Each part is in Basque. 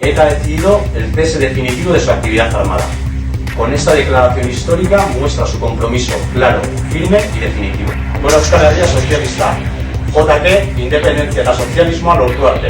ETA ha decidido el cese definitivo de su actividad armada. Con esta declaración histórica muestra su compromiso claro, firme y definitivo. Con Euskal Herria Sozialista, JP, independentzia eta sozialismoa lortu arte.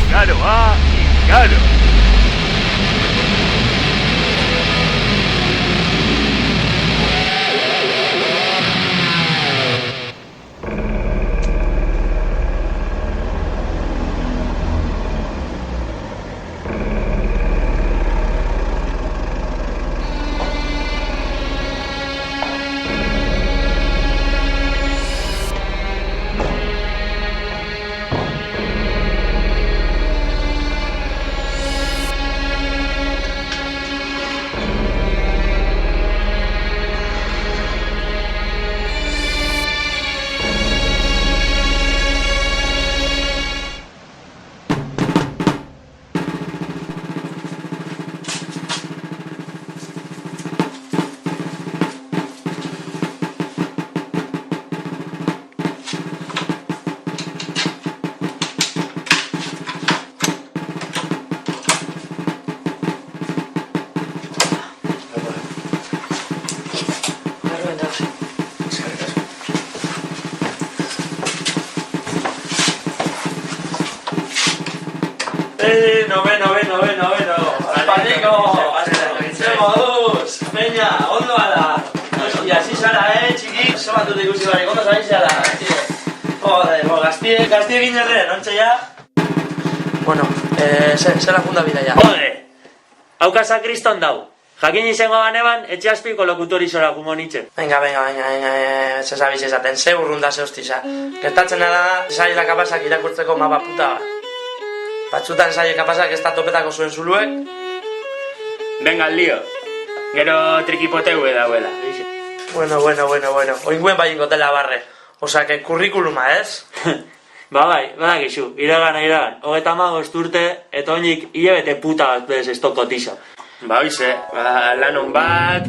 Claro, claro. Noveno. Aspaldiko, moduz, peña, ondo ala. Y así zara, txiki, somatut ikusi barik, ondo zabitzala. Joder, gaztie ginerren, ontsa ya? Bueno, zela funda bida ya. Joder, haukasa kriston dau. Jakin izango baneban, etxe azpiko lokutorizora jungo nintzen. Venga, ze zabiz esaten, ze urrunda ze hostiza. Gertatzen da, zaila kapasak irakurtzeko mapa puta bat. Batzutan zaila kapasak ez da topetako zuen zuluek. Venga, al lío. Gero trikipoteu dauela. Bueno. Oinguen bai ingotela barre. Osa, que kurrikuluma, ez? Bai, gizu, iragan. 35 urte, eta oinik hilabete puta bat bez estoko tiza. Hoize, lanon bat,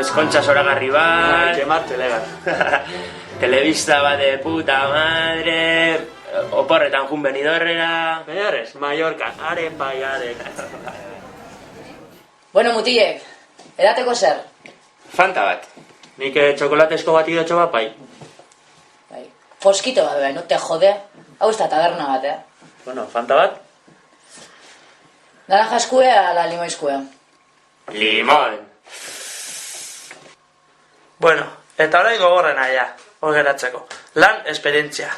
eskontza zoragarri bat... Marche legal. Telebista bat de puta madre... Oporretan jun Benidorrera... Benidorrez, Mallorca, haren paiarek... Bueno, mutilek, edateko zer? Fanta bat. Nik txokolatezko bat idotxo bat bai. Bai. Foskito bat, no te jode. Hau ez da taberna bat, Bueno, Fanta bat? Naranja eskue ala limoi eskue? Limon. Bueno, eta orain gogorrena ja, hor geratzeko. Lan esperientzia.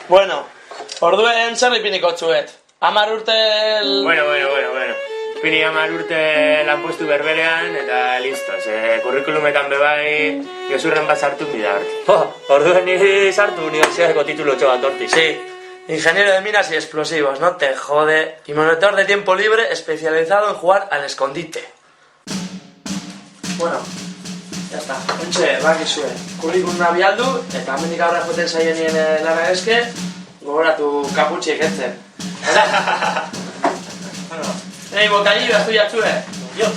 Bueno, orduen zer ipiniko txuet. 10 urte... Bueno. Ipini 10 urte lanpostu berberean eta listo. Kurrikulumetan bebai, gezurren bat sartu bida hori. Orduen niri sartu universidadeko titulo txobat horti. Sí, ingeniero de minas y explosivos, no te jode. Y monitor de tiempo libre especializado en jugar al escondite. Bueno, ya está. Ontxe, bakizue. Kurrikuluna bialdu, eta amendik aurra joten zaienien lana eske, gogoratu kaputxik etzen. Bueno, bokallio, astu jatxue. Jo.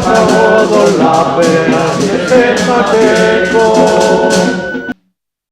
Todos la pena de ser mateco.